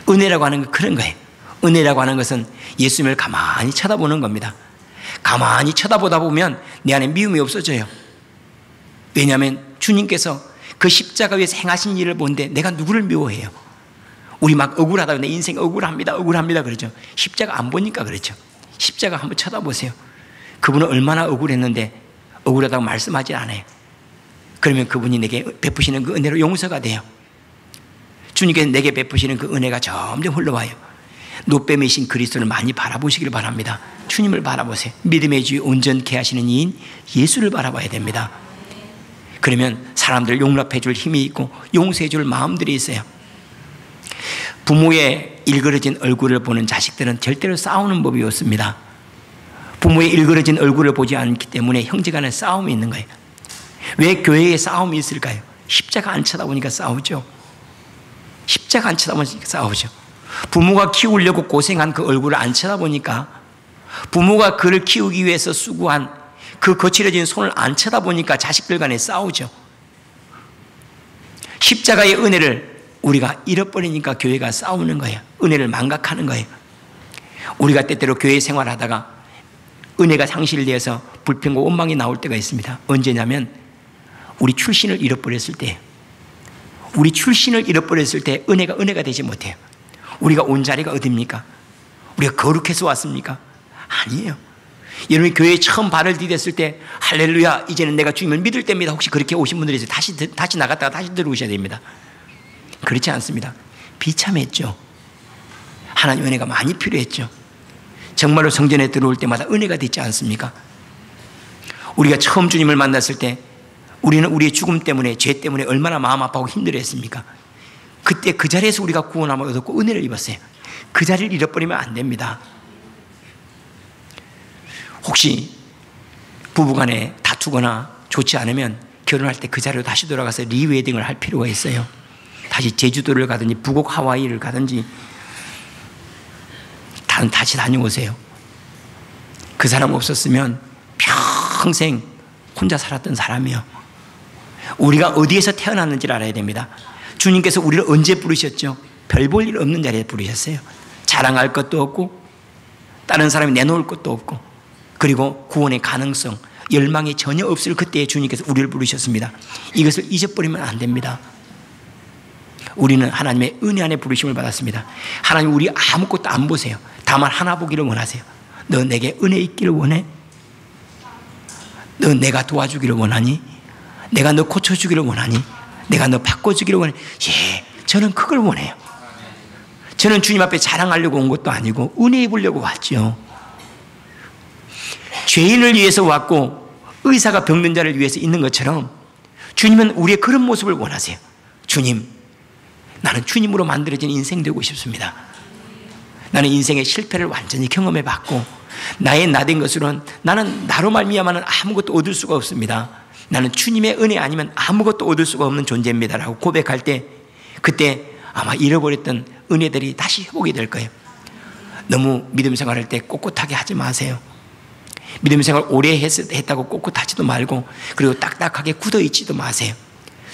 은혜라고 하는 건 그런 거예요. 은혜라고 하는 것은 예수님을 가만히 쳐다보는 겁니다. 가만히 쳐다보다 보면 내 안에 미움이 없어져요. 왜냐하면 주님께서 그 십자가 위에서 행하신 일을 보는데 내가 누구를 미워해요? 우리 막 억울하다고 내 인생 억울합니다 그러죠. 십자가 안 보니까 그렇죠. 십자가 한번 쳐다보세요. 그분은 얼마나 억울했는데 억울하다고 말씀하지 않아요. 그러면 그분이 내게 베푸시는 그 은혜로 용서가 돼요. 주님께서 내게 베푸시는 그 은혜가 점점 흘러와요. 노뱀이신 그리스도를 많이 바라보시길 바랍니다. 주님을 바라보세요. 믿음의 주에 온전케 하시는 이인 예수를 바라봐야 됩니다. 그러면 사람들을 용납해 줄 힘이 있고 용서해 줄 마음들이 있어요. 부모의 일그러진 얼굴을 보는 자식들은 절대로 싸우는 법이 없습니다. 부모의 일그러진 얼굴을 보지 않기 때문에 형제간에 싸움이 있는 거예요. 왜 교회에 싸움이 있을까요? 십자가 안 쳐다보니까 싸우죠. 십자가 안 쳐다보니까 싸우죠. 부모가 키우려고 고생한 그 얼굴을 안 쳐다보니까, 부모가 그를 키우기 위해서 수고한 그 거칠어진 손을 안 쳐다보니까 자식들 간에 싸우죠. 십자가의 은혜를 우리가 잃어버리니까 교회가 싸우는 거예요. 은혜를 망각하는 거예요. 우리가 때때로 교회 생활하다가 은혜가 상실되어서 불평과 원망이 나올 때가 있습니다. 언제냐면 우리 출신을 잃어버렸을 때, 우리 출신을 잃어버렸을 때 은혜가 되지 못해요. 우리가 온 자리가 어딥니까? 우리가 거룩해서 왔습니까? 아니에요. 여러분이 교회에 처음 발을 디뎠을 때 할렐루야 이제는 내가 주님을 믿을 때입니다. 혹시 그렇게 오신 분들이 있어요? 다시 나갔다가 다시 들어오셔야 됩니다. 그렇지 않습니다. 비참했죠. 하나님 은혜가 많이 필요했죠. 정말로 성전에 들어올 때마다 은혜가 됐지 않습니까? 우리가 처음 주님을 만났을 때 우리는 우리의 죽음 때문에, 죄 때문에 얼마나 마음 아파하고 힘들어했습니까? 그때 그 자리에서 우리가 구원함을 얻었고 은혜를 입었어요. 그 자리를 잃어버리면 안 됩니다. 혹시 부부간에 다투거나 좋지 않으면 결혼할 때 그 자리로 다시 돌아가서 리웨딩을 할 필요가 있어요. 다시 제주도를 가든지 북옥 하와이를 가든지 다시 다녀오세요. 그 사람 없었으면 평생 혼자 살았던 사람이요. 우리가 어디에서 태어났는지를 알아야 됩니다. 주님께서 우리를 언제 부르셨죠? 별 볼 일 없는 자리에 부르셨어요. 자랑할 것도 없고 다른 사람이 내놓을 것도 없고, 그리고 구원의 가능성, 열망이 전혀 없을 그때에 주님께서 우리를 부르셨습니다. 이것을 잊어버리면 안 됩니다. 우리는 하나님의 은혜 안에 부르심을 받았습니다. 하나님 우리 아무것도 안 보세요. 다만 하나 보기를 원하세요. 너 내게 은혜 있기를 원해? 너 내가 도와주기를 원하니? 내가 너 고쳐주기를 원하니? 내가 너 바꿔주기를 원해? 예, 저는 그걸 원해요. 저는 주님 앞에 자랑하려고 온 것도 아니고 은혜 입으려고 왔죠. 죄인을 위해서 왔고 의사가 병든 자를 위해서 있는 것처럼 주님은 우리의 그런 모습을 원하세요. 주님, 나는 주님으로 만들어진 인생 되고 싶습니다. 나는 인생의 실패를 완전히 경험해 봤고 나의 나된 것으로는 나는 나로 말미암아는 아무것도 얻을 수가 없습니다. 나는 주님의 은혜 아니면 아무것도 얻을 수가 없는 존재입니다 라고 고백할 때, 그때 아마 잃어버렸던 은혜들이 다시 회복이 될 거예요. 너무 믿음 생활할 때 꼿꼿하게 하지 마세요. 믿음 생활 오래 했다고 꼿꼿하지도 말고, 그리고 딱딱하게 굳어있지도 마세요.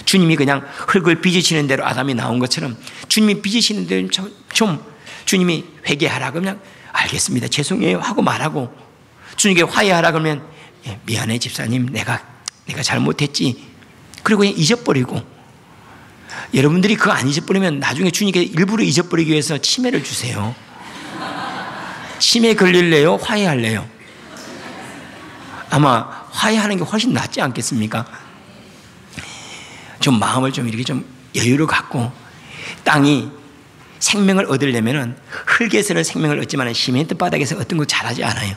주님이 그냥 흙을 빚으시는 대로 아담이 나온 것처럼 주님이 빚으시는 대로 좀 주님이 회개하라 그러면 알겠습니다, 죄송해요 하고 말하고, 주님께 화해하라 그러면 미안해 집사님, 내가 잘못했지, 그리고 그냥 잊어버리고. 여러분들이 그거 안 잊어버리면 나중에 주님께 일부러 잊어버리기 위해서 치매를 주세요. 치매 걸릴래요? 화해할래요? 아마 화해하는 게 훨씬 낫지 않겠습니까? 좀 마음을 좀 이렇게 좀 여유를 갖고, 땅이 생명을 얻으려면은 흙에서는 생명을 얻지만 시멘트 바닥에서 어떤 거 잘하지 않아요.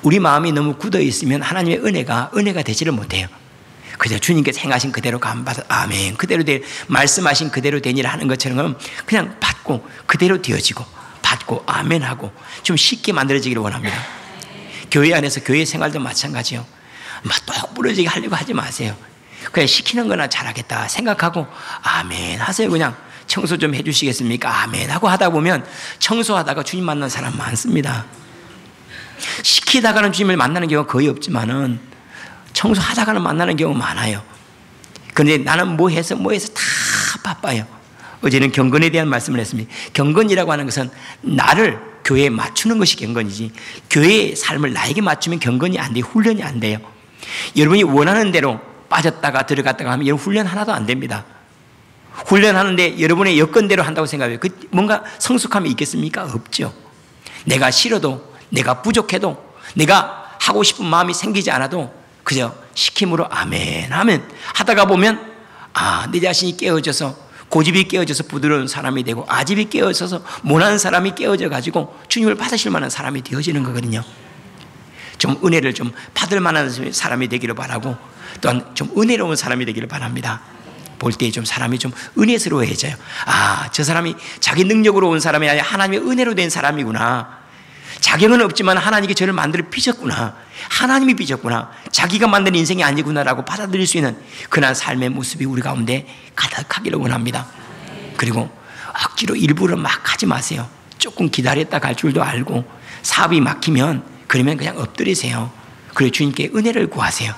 우리 마음이 너무 굳어 있으면 하나님의 은혜가 되지를 못해요. 그저 주님께서 행하신 그대로 감받아 아멘, 그대로 말씀하신 그대로 되니라 하는 것처럼 그냥 받고 그대로 되어지고 받고 아멘 하고 좀 쉽게 만들어지기를 원합니다. 교회 안에서 교회 생활도 마찬가지요. 막 똑 부러지게 하려고 하지 마세요. 그냥 시키는 거나 잘하겠다 생각하고 아멘 하세요. 그냥 청소 좀 해주시겠습니까? 아멘 하고 하다 보면 청소하다가 주님 만난 사람 많습니다. 시키다가는 주님을 만나는 경우가 거의 없지만은 청소하다가는 만나는 경우가 많아요. 그런데 나는 뭐 해서 다 바빠요. 어제는 경건에 대한 말씀을 했습니다. 경건이라고 하는 것은 나를 교회에 맞추는 것이 경건이지, 교회의 삶을 나에게 맞추면 경건이 안 돼요. 훈련이 안 돼요. 여러분이 원하는 대로 빠졌다가 들어갔다가 하면 여러분 훈련 하나도 안 됩니다. 훈련하는데 여러분의 여건대로 한다고 생각해요. 뭔가 성숙함이 있겠습니까? 없죠. 내가 싫어도, 내가 부족해도, 내가 하고 싶은 마음이 생기지 않아도 그저 시킴으로 아멘 하면 하다가 보면 내 자신이 깨어져서, 고집이 깨어져서 부드러운 사람이 되고, 아집이 깨어져서 모난 사람이 깨어져 가지고 주님을 받으실 만한 사람이 되어지는 거거든요. 좀 은혜를 좀 받을 만한 사람이 되기를 바라고, 또한 좀 은혜로운 사람이 되기를 바랍니다. 볼 때 좀 사람이 좀 은혜스러워해져요. 저 사람이 자기 능력으로 온 사람이 아니라 하나님의 은혜로 된 사람이구나. 자격은 없지만 하나님께 저를 만들어 빚었구나. 하나님이 빚었구나. 자기가 만든 인생이 아니구나라고 받아들일 수 있는 그런 삶의 모습이 우리 가운데 가득하기를 원합니다. 그리고 억지로 일부러 막 하지 마세요. 조금 기다렸다 갈 줄도 알고, 사업이 막히면 그러면 그냥 엎드리세요. 그리고 주님께 은혜를 구하세요.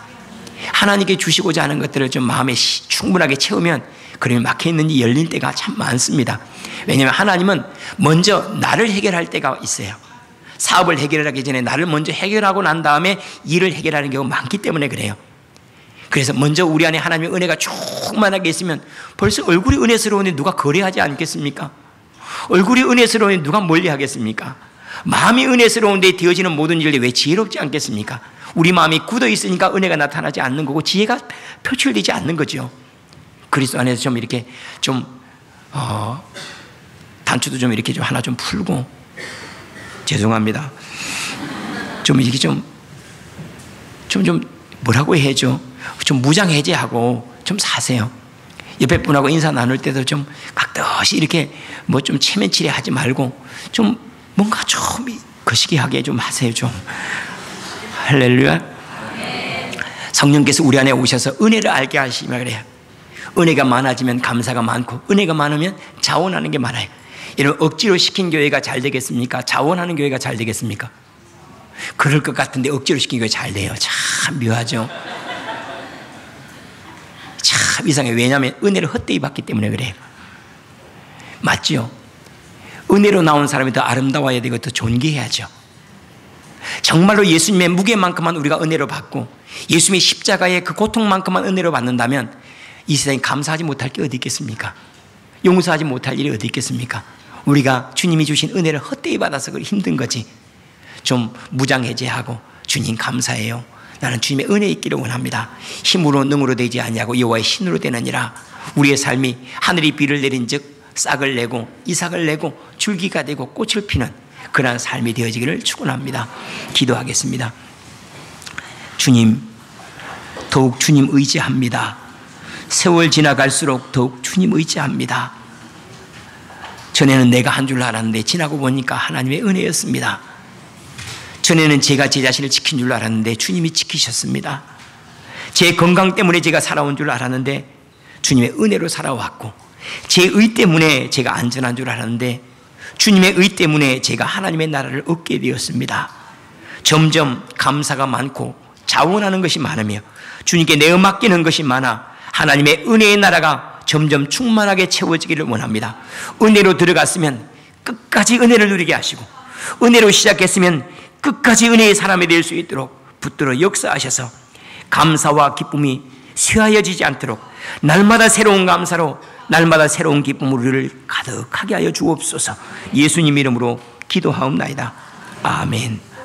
하나님께 주시고자 하는 것들을 좀 마음에 충분하게 채우면 그러면 막혀있는지 열린 때가 참 많습니다. 왜냐하면 하나님은 먼저 나를 해결할 때가 있어요. 사업을 해결하기 전에 나를 먼저 해결하고 난 다음에 일을 해결하는 경우가 많기 때문에 그래요. 그래서 먼저 우리 안에 하나님의 은혜가 충만하게 있으면 벌써 얼굴이 은혜스러운데 누가 거래하지 않겠습니까? 얼굴이 은혜스러운데 누가 멀리하겠습니까? 마음이 은혜스러운데 되어지는 모든 일이 왜 지혜롭지 않겠습니까? 우리 마음이 굳어 있으니까 은혜가 나타나지 않는 거고 지혜가 표출되지 않는 거죠. 그리스도 안에서 좀 이렇게 좀 단추도 좀 이렇게 좀 하나 좀 풀고, 죄송합니다. 좀 이렇게 좀 뭐라고 해야죠? 좀 무장해제하고 좀 사세요. 옆에 분하고 인사 나눌 때도 좀 각듯이 이렇게 뭐 좀 체면치레 하지 말고 좀 뭔가 좀 거시기하게 좀 하세요. 좀 할렐루야. 성령께서 우리 안에 오셔서 은혜를 알게 하시면 그래요. 은혜가 많아지면 감사가 많고, 은혜가 많으면 자원하는 게 많아요. 여러분, 억지로 시킨 교회가 잘 되겠습니까? 자원하는 교회가 잘 되겠습니까? 그럴 것 같은데 억지로 시킨 교회 잘 돼요. 참 묘하죠. 참 이상해요. 왜냐하면 은혜를 헛되이 받기 때문에 그래요. 맞죠? 은혜로 나온 사람이 더 아름다워야 되고 더 존귀해야죠. 정말로 예수님의 무게만큼만 우리가 은혜로 받고 예수님의 십자가의 그 고통만큼만 은혜로 받는다면 이 세상에 감사하지 못할 게 어디 있겠습니까? 용서하지 못할 일이 어디 있겠습니까? 우리가 주님이 주신 은혜를 헛되이 받아서 힘든 거지. 좀 무장해제하고 주님 감사해요. 나는 주님의 은혜 있기를 원합니다. 힘으로 능으로 되지 아니하고 여호와의 신으로 되느니라. 우리의 삶이 하늘이 비를 내린 즉 싹을 내고 이삭을 내고 줄기가 되고 꽃을 피는 그러한 삶이 되어지기를 축원합니다. 기도하겠습니다. 주님, 더욱 주님 의지합니다. 세월 지나갈수록 더욱 주님 의지합니다. 전에는 내가 한 줄 알았는데 지나고 보니까 하나님의 은혜였습니다. 전에는 제가 제 자신을 지킨 줄 알았는데 주님이 지키셨습니다. 제 건강 때문에 제가 살아온 줄 알았는데 주님의 은혜로 살아왔고, 제 의 때문에 제가 안전한 줄 알았는데 주님의 의 때문에 제가 하나님의 나라를 얻게 되었습니다. 점점 감사가 많고 자원하는 것이 많으며 주님께 내어 맡기는 것이 많아 하나님의 은혜의 나라가 점점 충만하게 채워지기를 원합니다. 은혜로 들어갔으면 끝까지 은혜를 누리게 하시고 은혜로 시작했으면 끝까지 은혜의 사람이 될 수 있도록 붙들어 역사하셔서 감사와 기쁨이 쇠하여지지 않도록 날마다 새로운 감사로 날마다 새로운 기쁨으로 우리를 가득하게 하여 주옵소서. 예수님 이름으로 기도하옵나이다. 아멘.